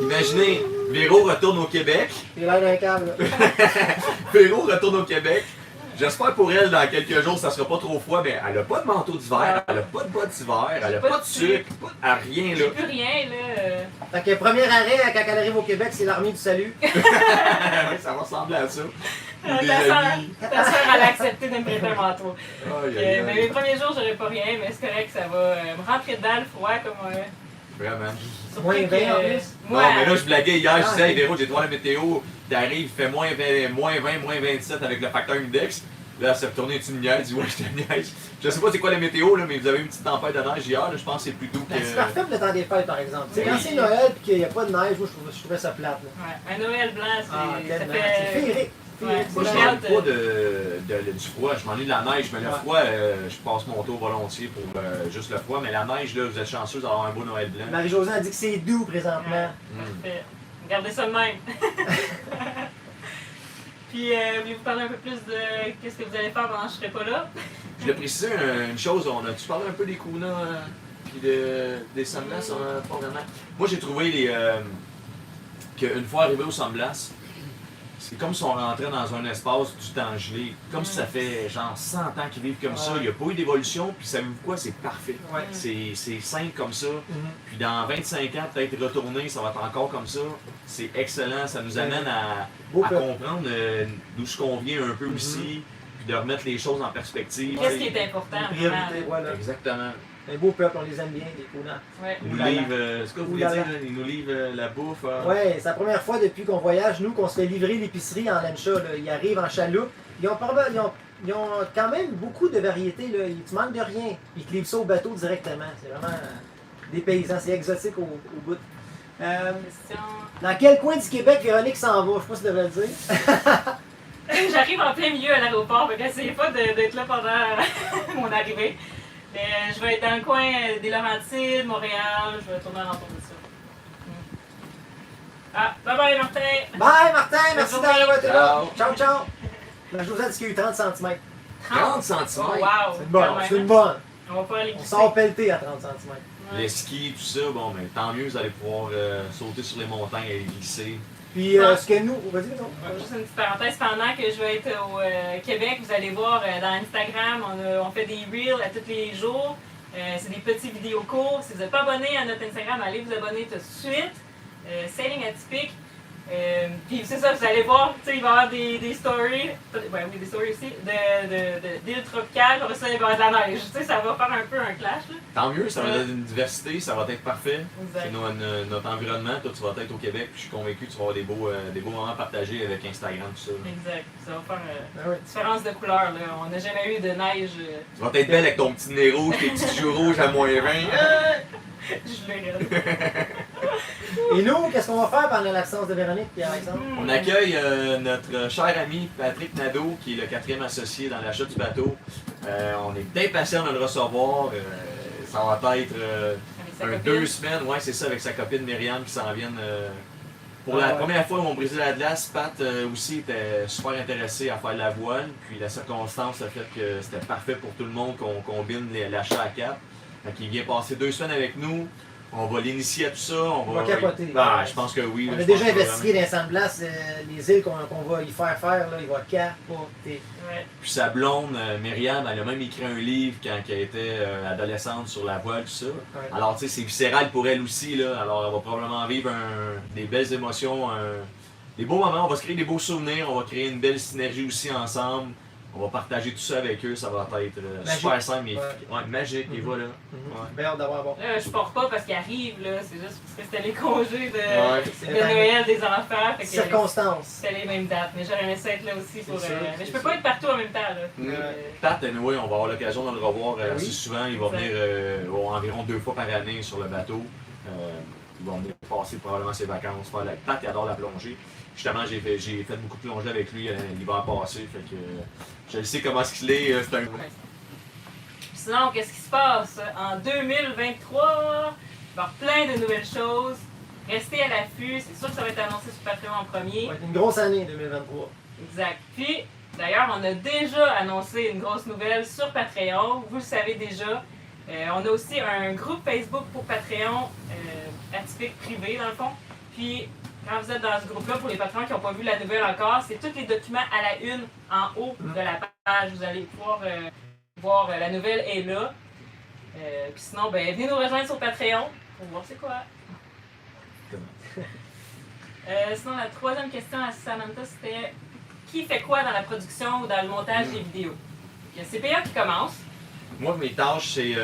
Imaginez, Véro retourne au Québec. Il a l'air d'un câble. Véro retourne au Québec. J'espère pour elle, dans quelques jours, ça sera pas trop froid, mais elle a pas de manteau d'hiver, elle a pas de bottes d'hiver, elle a pas de sucre, pas de rien, là. J'ai plus rien, là. Fait que premier arrêt, quand elle arrive au Québec, c'est l'armée du salut. Oui, ça va ressembler à ça. Ou des Ta amis. soeur, elle a accepté de me prêter un manteau. Aïe, aïe, aïe. Mais les premiers jours, j'aurais pas rien, mais c'est correct, ça va me rentrer dedans le froid comme. Vraiment. Surtout Moins 20 que, en plus. Non, mais là, je blaguais hier, je disais, hey, Véro, j'ai droit à la météo, t'arrives, il fait moins 20, moins 27 avec le facteur index. Là, elle s'est retournée une niaise, elle dit, ouais, je te niaise. Je sais pas c'est quoi la météo, là, mais vous avez une petite tempête de neige hier, là, je pense que c'est plus doux que. Ben, c'est parfait pour le temps des fêtes, par exemple. Tu sais, quand Oui. c'est Noël et qu'il n'y a pas de neige, moi, je trouvais ça plate. Là. Ouais, un Noël blanc, c'est. Ah, ça tellement. fait. C'est féerique. Ouais. Moi, je J'ai m'ennuie hâte, pas du froid, je m'ennuie de la neige, mais le Ouais. froid, je passe mon tour volontiers pour juste le froid, mais la neige, là, vous êtes chanceux d'avoir un beau Noël blanc. Marie-Josée a dit que c'est doux présentement. Ouais, parfait. Gardez ça de même. Puis, voulez-vous parler un peu plus de qu'est-ce que vous allez faire pendant que je serai pas là? Je voulais préciser une chose, on a-tu parlé un peu des Kuna puis des Sandblasts, pas vraiment. Moi, j'ai trouvé qu'une fois arrivé au Sandblast, c'est comme si on rentrait dans un espace du temps gelé. Comme si ça fait genre 100 ans qu'ils vivent comme ça. Il n'y a pas eu d'évolution, puis savez-vous quoi? C'est parfait. Ouais. C'est simple comme ça. Mhm. Puis dans 25 ans, peut-être retourner, ça va être encore comme ça. C'est excellent. Ça nous amène Beau à peuple. comprendre d'où ce qu'on vient un peu aussi, puis de remettre les choses en perspective. Qu'est-ce qui est important? Les Vraiment? priorités, voilà. Exactement. Un beau peuple, on les aime bien, les Kounans. Ouais. Ils nous Oulala. livrent, ce que vous voulez Oulala. dire, là, ils nous livrent la bouffe. Ouais, c'est la première fois depuis qu'on voyage, nous, qu'on se fait livrer l'épicerie en Lancha. Là. Ils arrivent en chaloupe. Ils ont quand même beaucoup de variétés. Là. Tu manques de rien. Ils te livrent ça au bateau directement. C'est vraiment des paysans. C'est exotique au bout. Question. Dans quel coin du Québec Véronique s'en va? Je sais pas si tu devrais le dire. J'arrive en plein milieu à l'aéroport, donc essayez pas d'être là pendant mon arrivée. Mais je vais être dans le coin des Laurentides, Montréal, je vais tourner alentour de ça. Ah, bye bye Martin! Bye Martin, merci Bonne d'avoir été là. Ciao. Ciao, ciao. La Josette dit qu'il y a eu 30 cm. 30 cm. Oh, wow! C'est une bonne. quand même. C'est une bonne. On va pas aller On glisser. sort pelleté à 30 cm. Les skis, tout ça, bon, mais tant mieux, vous allez pouvoir sauter sur les montagnes et glisser. Puis ce que nous. Vas-y, non? Juste une petite parenthèse, pendant que je vais être au Québec, vous allez voir dans Instagram, on fait des reels à tous les jours. C'est des petits vidéos courts. Si vous n'êtes pas abonné à notre Instagram, allez vous abonner tout de suite. Sailing Atypique. Puis c'est ça, vous allez voir, tu sais, il va y avoir des stories, ouais, oui, des stories aussi, d'îles tropicales, après ça, il va y avoir de la neige. Tu sais, ça va faire un peu un clash. Là. Tant mieux, ça va donner une diversité, ça va être parfait. Exact. C'est notre environnement, toi tu vas être au Québec, puis je suis convaincu que tu vas avoir des beaux moments partagés avec Instagram, tout ça. Exact. Ça va faire Ah oui. une différence de couleur. Là. On n'a jamais eu de neige. Tu vas être belle avec ton petit nez rouge, tes petits joues rouges à -20. Je l'ai Et nous, qu'est-ce qu'on va faire pendant l'absence de Véronique et Alexandre? On accueille notre cher ami Patrick Nadeau, qui est le 4e associé dans l'achat du bateau. On est impatient de le recevoir. Ça va être Avec sa 2 semaines, ouais, c'est ça, avec sa copine Myriam qui s'en viennent. Pour la première fois où on brisait la glace, Pat aussi était super intéressé à faire de la voile. Puis la circonstance a fait que c'était parfait pour tout le monde qu'on combine l'achat à cap. Donc, il vient passer 2 semaines avec nous. On va l'initier à tout ça. On va capoter. Je pense que oui. On je a déjà pense que investigué dans San Blas, les îles qu'on va y faire, là, il va capoter. Ouais. Puis sa blonde, Myriam, elle a même écrit un livre quand elle était adolescente sur la voile, tout ça. Ouais. Alors, tu sais, c'est viscéral pour elle aussi, là. Alors, elle va probablement vivre des belles émotions, des beaux moments. On va se créer des beaux souvenirs, on va créer une belle synergie aussi ensemble. On va partager tout ça avec eux, ça va être super simple et magique, et voilà. Ouais. Bien hâte d'avoir bon. Là, je pars pas parce qu'il arrive, là. C'est juste parce que c'était les congés de C'est Noël des enfants. Fait que circonstances. c'était les mêmes dates. Mais j'aurais aimé ça être là aussi pour. C'est sûr, mais je c'est peux pas sûr. être partout en même temps, là. Pat, anyway, on va avoir l'occasion de le revoir Ben assez oui. souvent. Il va venir environ 2 fois par année sur le bateau. Il va venir passer probablement ses vacances. Pat, il adore la plongée. Justement, j'ai fait beaucoup de plongée avec lui l'hiver passé. Fait que je le sais comment il est. C'est un... Sinon, qu'est-ce qui se passe? En 2023, il va y avoir plein de nouvelles choses. Restez à l'affût. C'est sûr que ça va être annoncé sur Patreon en premier. Ça va être une grosse année 2023. Exact. Puis, d'ailleurs, on a déjà annoncé une grosse nouvelle sur Patreon. Vous le savez déjà. On a aussi un groupe Facebook pour Patreon, atypique privé dans le fond. Puis, quand vous êtes dans ce groupe-là, pour les patrons qui n'ont pas vu la nouvelle encore, c'est tous les documents à la une en haut de la page. Vous allez pouvoir voir la nouvelle est là. Puis sinon, ben, venez nous rejoindre sur Patreon pour voir c'est quoi. Sinon, la troisième question à Samantha, c'était qui fait quoi dans la production ou dans le montage des vidéos? Il y a CPA qui commence. Moi, mes tâches, c'est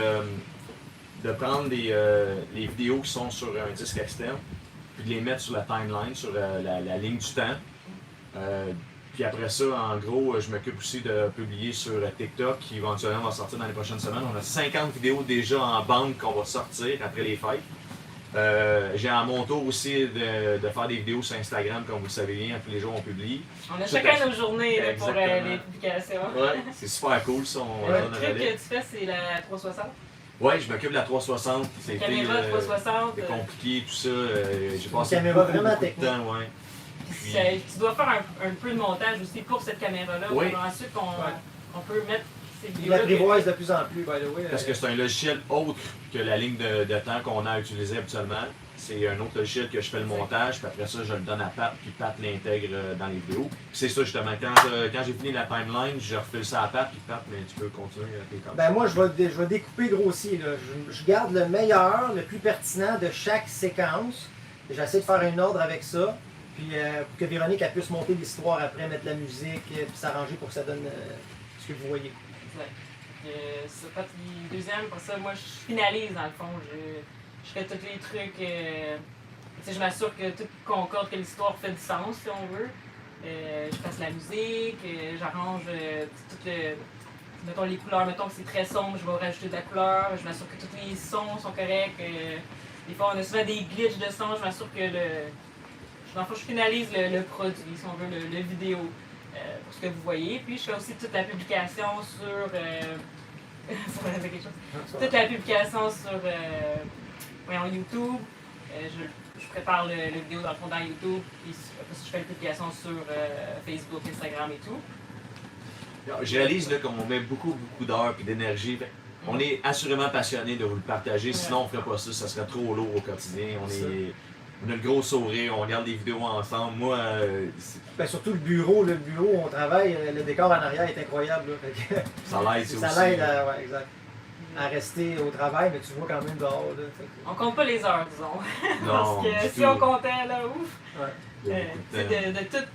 de prendre les vidéos qui sont sur un disque externe, puis de les mettre sur la timeline, sur la ligne du temps. Puis après ça, en gros, je m'occupe aussi de publier sur TikTok, qui éventuellement va sortir dans les prochaines semaines. On a 50 vidéos déjà en banque qu'on va sortir après les fêtes. J'ai à mon tour aussi de faire des vidéos sur Instagram, comme vous le savez bien, tous les jours on publie. On a chacun nos journées là, pour Exactement. les publications. Ouais, c'est super cool ça. Le truc que tu fais, c'est la 360. Ouais, je m'occupe de la 360. C'était Caméra 360. c'est compliqué, tout ça. J'ai passé caméra beaucoup vraiment de technique. temps, ouais. Puis, tu dois faire un peu de montage aussi pour cette caméra-là. Oui. Pour ensuite on peut mettre ces Il vidéos-là. l'apprivoise de plus en plus, by the way. Parce que c'est un logiciel autre que la ligne de temps qu'on a utilisée habituellement. C'est un autre logiciel que je fais le montage, puis après ça, je le donne à Pat, puis Pat l'intègre dans les vidéos. Puis c'est ça, justement, quand j'ai fini la timeline, je refile ça à Pat, puis Pat, mais tu peux continuer tes tâches. Ben moi, je vais découper grossier. Là. Je garde le meilleur, le plus pertinent de chaque séquence. J'essaie de faire un ordre avec ça. Puis pour que Véronique elle puisse monter l'histoire après, mettre la musique, puis s'arranger pour que ça donne ce que vous voyez. Exact. C'est pas le deuxième, pour ça, moi je finalise dans le fond. Je fais tous les trucs. Tu sais, je m'assure que tout concorde, que l'histoire fait du sens si on veut. Je fasse la musique, j'arrange tout le. Mettons les couleurs, mettons que c'est très sombre, je vais rajouter de la couleur, je m'assure que tous les sons sont corrects. Des fois on a souvent des glitches de son, je m'assure que dans le fond, je finalise le produit, si on veut, le vidéo, pour ce que vous voyez. Puis je fais aussi toute la publication sur. Ça va dire quelque chose. Toute la publication sur YouTube. Je prépare le vidéo dans le fond dans YouTube. Puis après, je fais la publication sur Facebook, Instagram et tout. Je réalise là, qu'on met beaucoup d'heures et d'énergie. On est assurément passionné de vous le partager, Ouais. sinon on ferait pas ça, ça serait trop lourd au quotidien. On a le gros sourire, on regarde des vidéos ensemble. Moi, Ben, surtout le bureau où on travaille, le décor en arrière est incroyable. Là. Fait que ça l'aide aussi. ça l'aide ouais, exact, à rester au travail, mais tu vois quand même dehors. Là, fait que- On compte pas les heures, disons. Non, Parce que du si tout. on comptait, là, ouf. Ouais. Il y a beaucoup de temps. De tout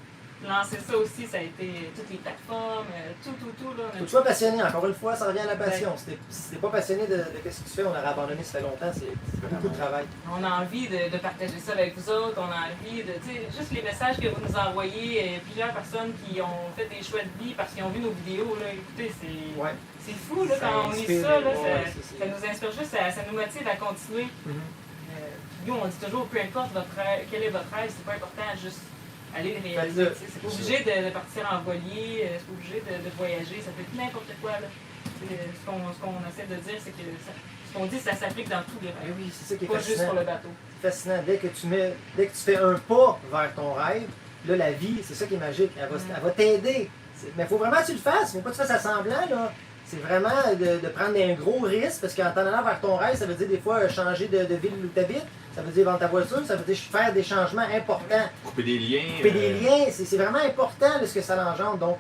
lancer ça aussi, ça a été toutes les plateformes, tout, là. Faut que tu sois passionné, encore une fois, ça revient à la passion. Si t'es pas passionné de ce que tu fais, on aurait abandonné ça fait longtemps, c'est beaucoup de travail. On a envie de partager ça avec vous autres, on a envie de, tu sais, juste les messages que vous nous envoyez, plusieurs personnes qui ont fait des choix de vie parce qu'ils ont vu nos vidéos, là, écoutez, c'est Ouais. c'est fou, là, Ça quand on lit inspire, ça, là, ouais, ça nous inspire juste, ça nous motive à continuer. Nous, on dit toujours, peu importe votre rêve, quel est votre rêve, c'est pas important, juste aller le réaliser. Faites-le. C'est pas obligé de partir en voilier, c'est pas obligé de voyager, ça peut être n'importe quoi. Là. Ce qu'on essaie de dire, c'est que ce qu'on dit, ça s'applique dans tous les Ben rêves. oui, c'est ça qui est Pas juste fascinant. pour le bateau. C'est fascinant. Dès que tu fais un pas vers ton rêve, là, la vie, c'est ça qui est magique. Elle va t'aider. Mais il faut vraiment que tu le fasses. Il ne faut pas que tu fasses à semblant. Là. C'est vraiment de prendre un gros risque parce qu'en t'en allant vers ton rêve, ça veut dire des fois changer de ville où tu habites. Ça veut dire vendre ta voiture. Ça veut dire faire des changements importants. Couper des liens. Couper des liens. C'est vraiment important là, ce que ça l'engendre. Donc,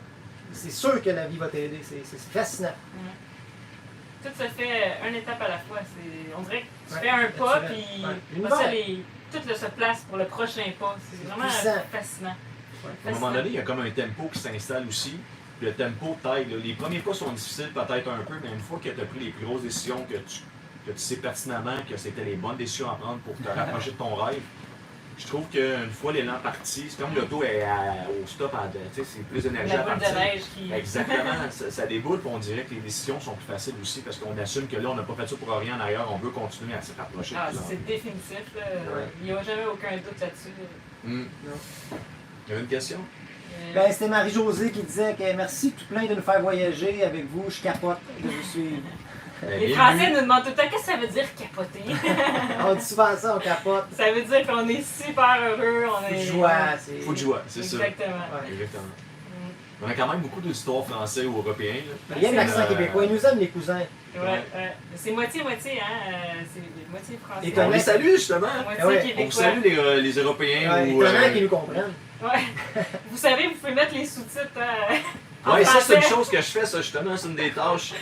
c'est sûr que la vie va t'aider. C'est fascinant. Tout se fait une étape à la fois. On dirait que tu Ouais, fais un pas, naturel. puis Ouais. après ça, tout se place pour le prochain pas. C'est vraiment puissant. fascinant. À un moment donné, il y a comme un tempo qui s'installe aussi. Puis le tempo t'aide. Là. Les premiers pas sont difficiles peut-être un peu, mais une fois que tu as pris les plus grosses décisions, que tu sais pertinemment que c'était les bonnes décisions à prendre pour te rapprocher de ton rêve, je trouve qu'une fois l'élan parti, c'est comme l'auto est au stop, c'est plus d'énergie La à boule de partir. neige qui. Exactement, ça déboule, puis on dirait que les décisions sont plus faciles aussi parce qu'on assume que là, on n'a pas fait ça pour rien en arrière, on veut continuer à se rapprocher. Ah, de plus en c'est définitif. Là. Ouais. Il n'y a jamais aucun doute là-dessus. plus. Non. Il y avait une question? Ben, c'était Marie-Josée qui disait que merci tout plein de nous faire voyager avec vous. Je capote de vous suivre. Les Français nous demandent tout le temps qu'est-ce que ça veut dire capoter. On dit souvent ça, on capote. Ça veut dire qu'on est super heureux, on Faut de est. joie. C'est... Faut de joie, c'est ça. Exactement. Ouais. Exactement. Mm. On a quand même beaucoup d'auditeurs français ou européens. Là. Il y a l'accent Euh, québécois. Ils nous aiment, les cousins. Ouais. C'est moitié-moitié, hein. C'est moitié français. Étonnant. On les salue justement. Moitié Ouais. On québécois. vous salue les Européens. Ouais, ou, étonnant qu'ils nous comprennent. Ouais. Vous savez, vous pouvez mettre les sous-titres en Ouais, ça c'est une français. chose que je fais, ça justement, c'est une des tâches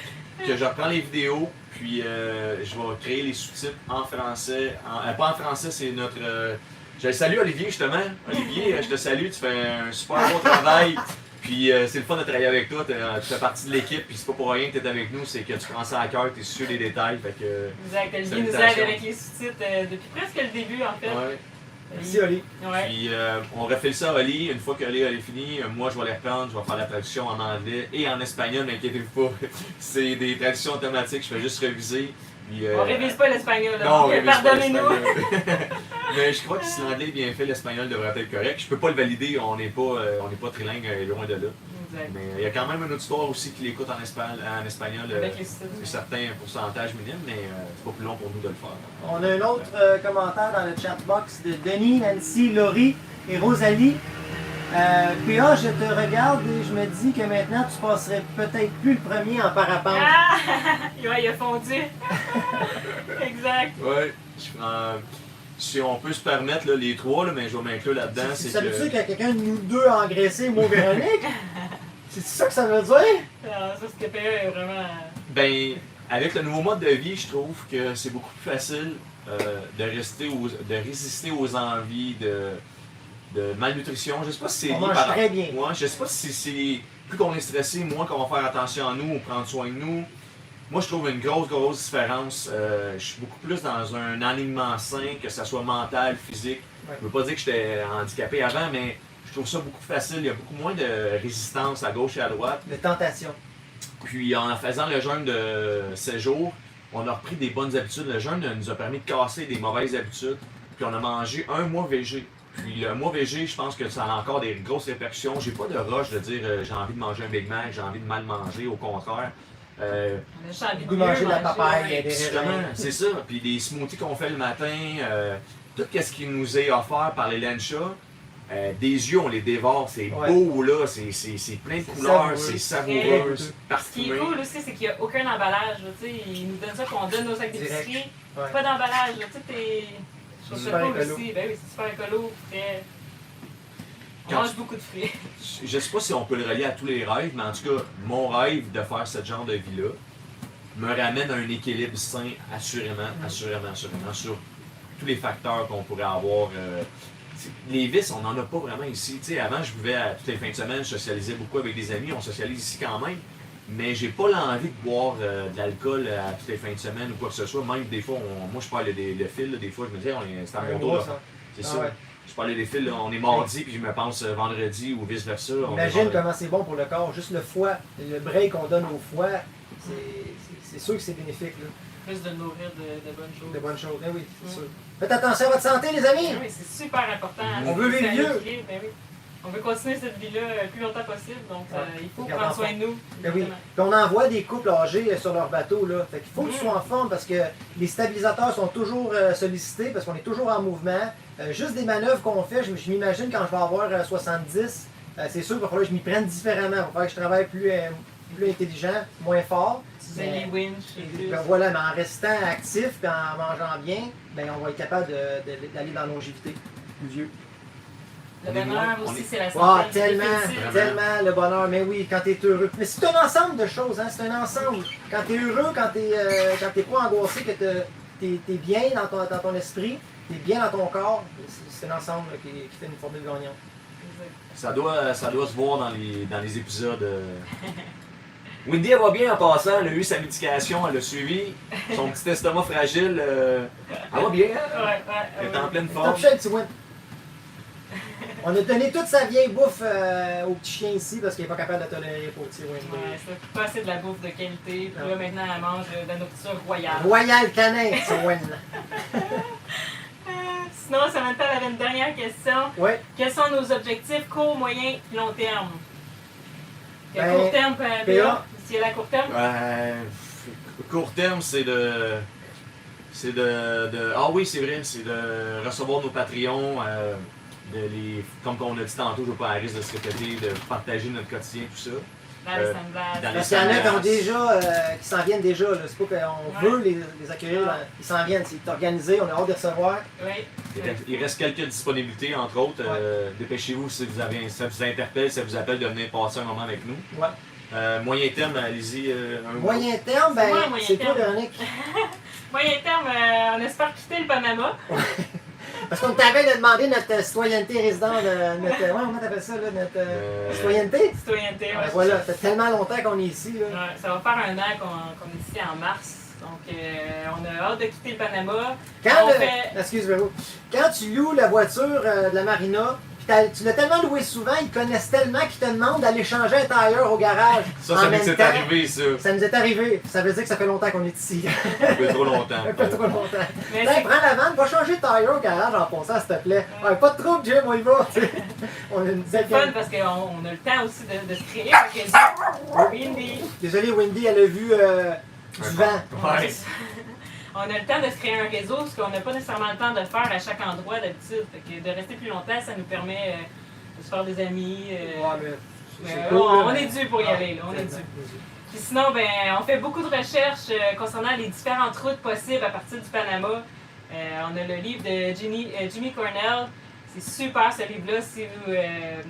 que je reprends les vidéos, puis je vais créer les sous-titres en français. Pas en français, c'est notre. Je le salue Olivier justement. Olivier, je te salue, tu fais un super beau travail. Puis c'est le fun de travailler avec toi, tu fais partie de l'équipe, puis c'est pas pour rien que tu es avec nous, c'est que tu prends ça à cœur, tu es sûr des détails. Fait que, Exact. Olivier nous aide Salutations. avec les sous-titres depuis presque le début, en fait. ouais. Merci, Oli. Ouais. Puis on refait ça à Oli. Une fois que Oli est fini, moi je vais les reprendre, je vais faire la traduction en anglais et en espagnol, n'inquiétez-vous pas. C'est des traductions automatiques, je fais juste réviser. Puis, On révise pas l'espagnol, là. non, on donc, révise pas pardonnez-nous. l'espagnol. Mais je crois que si l'anglais est bien fait, l'espagnol devrait être correct. Je peux pas le valider, on n'est pas trilingue loin de là. Exact. Mais il y a quand même un auditoire aussi qui l'écoute en espagnol. Avec les sous-titres. Un certain pourcentage minime, mais c'est pas plus long pour nous de le faire. On a un autre commentaire dans le chatbox de Denis, Nancy, Laurie et Rosalie. PA, je te regarde et je me dis que maintenant tu passerais peut-être plus le premier en parapente. Ah! Ouais, il a fondu. Exact. Ouais, je prends. Si on peut se permettre là, les trois, là, mais je vais m'inclure là-dedans. Ça veut dire qu'il y a quelqu'un de nous deux a engraissé, moi Véronique? C'est ça que ça veut dire? Alors, ça, ce que PA est vraiment. Ben, avec le nouveau mode de vie, je trouve que c'est beaucoup plus facile de résister aux envies de malnutrition. Je sais pas si c'est On lié mange par- très bien. Ouais, je sais pas si c'est plus qu'on est stressé, moins qu'on va faire attention à nous, ou prendre soin de nous. Moi, je trouve une grosse différence. Je suis beaucoup plus dans un alignement sain, que ce soit mental, physique. Ouais. Je veux pas dire que j'étais handicapé avant, mais je trouve ça beaucoup plus facile. Il y a beaucoup moins de résistance à gauche et à droite. De tentation. Puis en faisant le jeûne de 7 jours, on a repris des bonnes habitudes. Le jeûne nous a permis de casser des mauvaises habitudes. Puis on a mangé un mois végé. Puis le mois végé, je pense que ça a encore des grosses répercussions. J'ai pas de rush de dire j'ai envie de manger un Big Mac, j'ai envie de mal manger. Au contraire. On a juste envie Le goût de manger de la papaye, des Justement, raisins. c'est ça. Puis des smoothies qu'on fait le matin, tout ce qui nous est offert par les Lencha, Des yeux, on les dévore, c'est beau, là, c'est plein de couleurs, c'est savoureux, c'est Ce qui parfumé. est cool aussi, c'est qu'il n'y a aucun emballage. Là, ils nous donnent ça qu'on donne nos sacs d'épicerie. Ouais. Pas d'emballage. Là, je trouve ça Super cool écolo. aussi. Ben oui, c'est super écolo, frais. On Quand mange beaucoup de fruits. Je sais pas si on peut le relier à tous les rêves, mais en tout cas, mon rêve de faire ce genre de vie-là me ramène à un équilibre sain, assurément, sur tous les facteurs qu'on pourrait avoir. Les vices, on n'en a pas vraiment ici. T'sais, avant, je buvais toutes les fins de semaine, je socialisais beaucoup avec des amis, on socialise ici quand même, mais j'ai pas l'envie de boire de l'alcool à toutes les fins de semaine ou quoi que ce soit. Même des fois, moi je parlais le fil, là, des fois je me disais, c'est à mon tour. Là. C'est ça. Ouais. Je parlais des fils, là, on est mardi, puis je me pense vendredi ou vice-versa. Imagine comment c'est bon pour le corps, juste le foie, le break qu'on donne au foie, c'est sûr que c'est bénéfique. Là. Plus de nourrir de bonnes choses. De bonnes choses, ben oui, c'est sûr. Faites attention à votre santé, les amis! Ben oui, c'est super important. On veut vivre vieux. Ben oui. On veut continuer cette vie-là le plus longtemps possible, donc il faut Garde prendre en soin de nous. Ben oui. Exactement. Puis on envoie des couples âgés sur leur bateau. Là. Fait qu'il faut qu'ils soient en forme parce que les stabilisateurs sont toujours sollicités parce qu'on est toujours en mouvement. Juste des manœuvres qu'on fait, je m'imagine quand je vais avoir 70, c'est sûr qu'il va falloir que je m'y prenne différemment. Il va falloir que je travaille plus intelligent, moins fort. Utiliser les winches et plus. Ben voilà, mais en restant actif et en mangeant bien, ben on va être capable d'aller dans la longévité plus vieux. Le On est bonheur moins- aussi, c'est la santé. Ah, tellement, définitivement. tellement le bonheur, mais oui, quand t'es heureux. Mais c'est un ensemble de choses, hein, c'est un ensemble. Quand t'es heureux, quand t'es pas angoissé, que t'es bien dans ton esprit, t'es bien dans ton corps, c'est un ensemble là, qui fait une formule gagnante. Exact. Ça doit se voir dans les épisodes. Wendy, elle va bien en passant, elle a eu sa médication, elle a suivi. Son petit estomac fragile, elle va bien, hein? Ouais, Elle est en pleine Top forme. shape, tu vois. On a donné toute sa vieille bouffe au petit chien ici parce qu'il n'est pas capable de tolérer pour le petit Wendy. Ouais, c'est pas assez de la bouffe de qualité. Puis là, maintenant, elle mange de la nourriture royale. Royal canin, c'est Wendy. Sinon, Samantha avait une dernière question. Ouais. Quels sont nos objectifs court, moyen et long terme? Ben, Court terme, PA. Si elle a court terme? Court terme, c'est de. Ah oui, c'est vrai, c'est de recevoir nos Patreons, comme on a dit tantôt, je ne veux pas à risque de se répéter, de partager notre quotidien, tout ça. Dans les sandbags. dans Parce qu'il y en a qui ont sandbags. déjà, qui s'en viennent déjà. Là. C'est pas qu'on veut les accueillir, là. Ils s'en viennent. C'est organisé, on a hâte de recevoir. Oui. Il reste quelques disponibilités, entre autres. Dépêchez-vous si ça vous interpelle, ça vous appelle de venir passer un moment avec nous. Ouais. Moyen terme, allez-y. Moyen terme, ben, C'est quoi, moyen c'est toi, terme? Véronique. Moyen terme, on espère quitter le Panama. Parce qu'on t'avait de demander notre citoyenneté résidente, comment t'appelles ça, là, notre citoyenneté? Citoyenneté, ouais. Ben, voilà, ça fait tellement longtemps qu'on est ici, là. Ouais, ça va faire un an qu'on est ici en mars. Donc, on a hâte de quitter le Panama. Quand On fait- Excuse-moi, quand tu loues la voiture de la marina, puis tu l'as tellement loué souvent, ils connaissent tellement qu'ils te demandent d'aller changer un tailleur au garage. Ça en nous même est temps. arrivé, ça. Ça nous est arrivé. Ça veut dire que ça fait longtemps qu'on est ici. Un peu trop longtemps. Un peu trop longtemps. Mais Tiens, c'est- prends la vanne, va changer de tailleur au garage en passant, s'il te plaît. Ouais, pas de trouble, Jim, on y va. tu sais. On a une c'est belle- fun parce qu'on a le temps aussi de se créer un réseau. Windy. Désolé, Wendy, elle a vu du vent. Ouais. On a le temps de se créer un réseau, parce qu'on n'a pas nécessairement le temps de le faire à chaque endroit d'habitude. Fait que de rester plus longtemps, ça nous permet de se faire des amis. Ouais, Mais c'est là, cool, là, on mais- est dû pour y aller, là, on est dû. Puis sinon, ben, on fait beaucoup de recherches concernant les différentes routes possibles à partir du Panama. On a le livre de Jimmy Cornell. C'est super ce livre-là. Si vous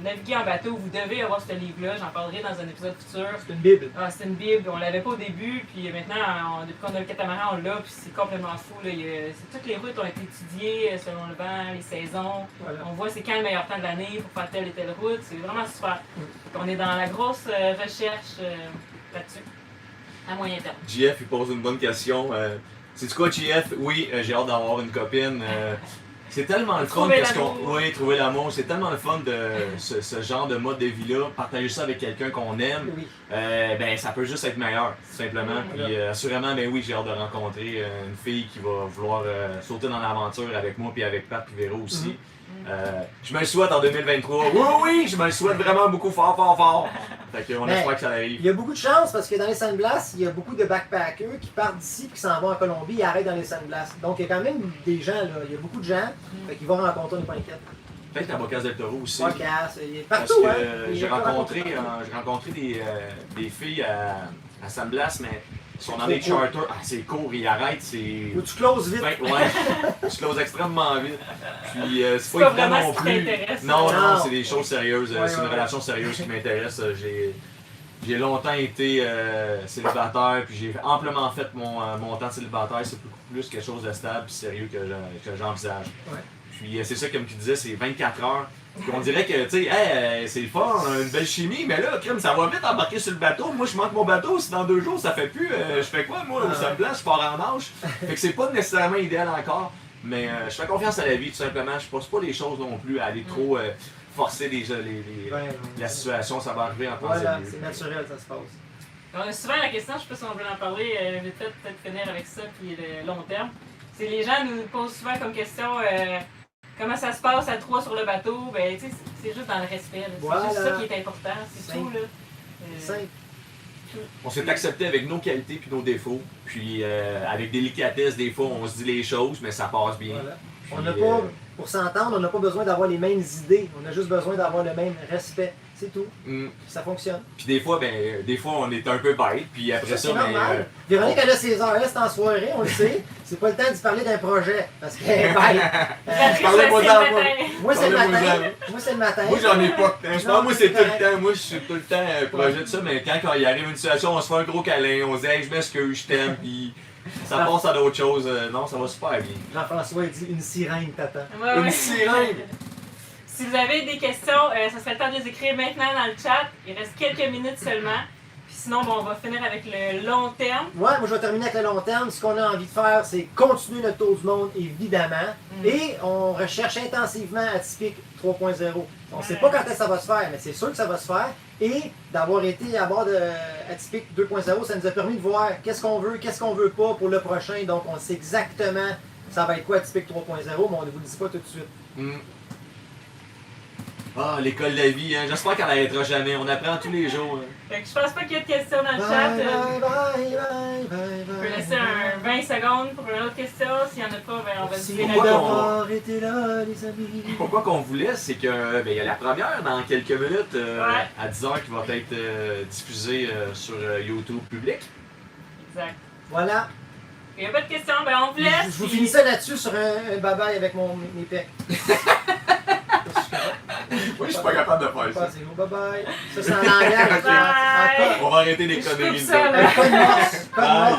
naviguez en bateau, vous devez avoir ce livre-là. J'en parlerai dans un épisode futur. C'est une Bible. Ah, c'est une Bible, on l'avait pas au début, puis maintenant, depuis qu'on a le catamaran, on l'a, puis c'est complètement fou. Là. Toutes les routes ont été étudiées selon le vent, les saisons. Voilà. On voit c'est quand le meilleur temps de l'année pour faire telle et telle route. C'est vraiment super. On est dans la grosse recherche là-dessus, à moyen terme. JF, il pose une bonne question. C'est quoi, JF? Oui, j'ai hâte d'avoir une copine. C'est tellement le fun. Trouver qu'est-ce qu'on- l'amour. Oui, trouver l'amour. C'est tellement le fun de ce genre de mode de vie-là. Partager ça avec quelqu'un qu'on aime. Oui. Ben, ça peut juste être meilleur, tout simplement. Voilà. Puis assurément, ben oui, j'ai hâte de rencontrer une fille qui va vouloir sauter dans l'aventure avec moi, puis avec Pat, puis Véro aussi. Je me le souhaite en 2023. Oui, oui, je me le souhaite vraiment beaucoup fort, fort, fort. Fait qu'on Ben, espère que ça arrive. Il y a beaucoup de chance parce que dans les Sandblasts, il y a beaucoup de backpackers qui partent d'ici et qui s'en vont en Colombie et arrêtent dans les Sandblasts. Donc il y a quand même des gens là, il y a beaucoup de gens, fait qu'ils vont rencontrer, on n'est pas inquiète. Peut-être à Bocas del Toro aussi. Bocas, il est Parce partout, que hein. j'ai rencontré des filles à San Blas, mais ils sont dans des charters. Ah, c'est court, ils arrêtent, c'est. Faut que tu closes vite. Ouais, tu closes extrêmement vite. Puis c'est pas pas évident vraiment non ce qui plus. t'intéresse. Non, Non. c'est des choses sérieuses. Ouais, C'est une ouais. relation sérieuse qui m'intéresse. J'ai longtemps été célibataire, puis j'ai amplement fait mon temps de célibataire. C'est beaucoup plus quelque chose de stable et sérieux que j'envisage. Ouais. Puis c'est ça, comme tu disais, c'est 24 heures. Puis on dirait que, tu sais, hey, c'est le fun, on a une belle chimie, mais là, crime, ça va vite embarquer sur le bateau. Moi, je manque mon bateau, si dans 2 jours ça fait plus, je fais quoi, moi, au San Blas, je pars en nage. Fait que c'est pas nécessairement idéal encore, mais je fais confiance à la vie, tout simplement. Je pense pas les choses non plus à aller trop forcer la situation, ça va arriver en temps et Voilà, lieu. c'est naturel, ça se passe. On a souvent la question, je sais pas si on veut en parler, vite fait, peut-être finir avec ça, puis le long terme. C'est les gens nous posent souvent comme question comment ça se passe à 3 sur le bateau. Ben, tu sais, c'est juste dans le respect. Là. Voilà. C'est juste ça qui est important, c'est Simple. tout. Là. Simple. On s'est accepté avec nos qualités puis nos défauts, puis avec délicatesse, des fois, on se dit les choses, mais ça passe bien. Voilà. Puis, On n'a pas, pour s'entendre, on n'a pas besoin d'avoir les mêmes idées. On a juste besoin d'avoir le même respect. C'est tout. Ça fonctionne. Puis des fois, on est un peu bête, puis après ça, c'est normal. Véronique, elle a ses heures, c'est en soirée, on le sait. C'est pas le temps d'y parler d'un projet. Parce qu'elle est bête. Parlez-moi Ça, d'en c'est moi. le matin. Moi, c'est le Parlez-moi matin. d'en. Moi, c'est le matin. Moi, j'en ai pas de temps. Je Non, pense, moi, c'est tout correct. le temps. Moi, je suis tout le temps projet de ça, mais quand il arrive une situation, on se fait un gros câlin, on se dit, hey, je m'excuse, je t'aime, puis ça passe à d'autres choses. Non, ça va super bien. Jean-François, il dit une sirène t'attend. Ouais, Une ouais. sirène! Si vous avez des questions, ça serait le temps de les écrire maintenant dans le chat. Il reste quelques minutes seulement. Puis sinon, bon, on va finir avec le long terme. Ouais, moi je vais terminer avec le long terme. Ce qu'on a envie de faire, c'est continuer notre tour du monde, évidemment. Et on recherche intensivement Atypique 3.0. On ne sait pas quand est-ce que ça va se faire, mais c'est sûr que ça va se faire. Et d'avoir été à bord de Atypique 2.0, ça nous a permis de voir qu'est-ce qu'on veut pas pour le prochain. Donc on sait exactement ça va être quoi Atypique 3.0, mais on ne vous le dit pas tout de suite. Ah, l'école de la vie, hein. J'espère qu'elle n'arrêtera jamais. On apprend tous les jours. Hein. Fait que je pense pas qu'il y ait de questions dans le Bye, chat. bye, bye, bye, bye, On peut laisser un 20 secondes pour une autre question. S'il n'y en a pas, ben on va se Merci dire d'avoir été là, les amis. Pourquoi qu'on vous laisse, c'est que il y a la première dans quelques minutes Ouais. à 10h qui va être diffusée sur YouTube public. Exact. Voilà. Il n'y a pas de questions, ben on vous laisse. Je vous puis- finis ça là-dessus sur un bye-bye avec mes pecs. Moi, je suis pas capable de faire ça. Passez-vous, bye-bye. Ça, c'est en langage. Bye. On va arrêter les Je coupe conneries. ça, nous là. autres. Code morse. Code Bye. morse.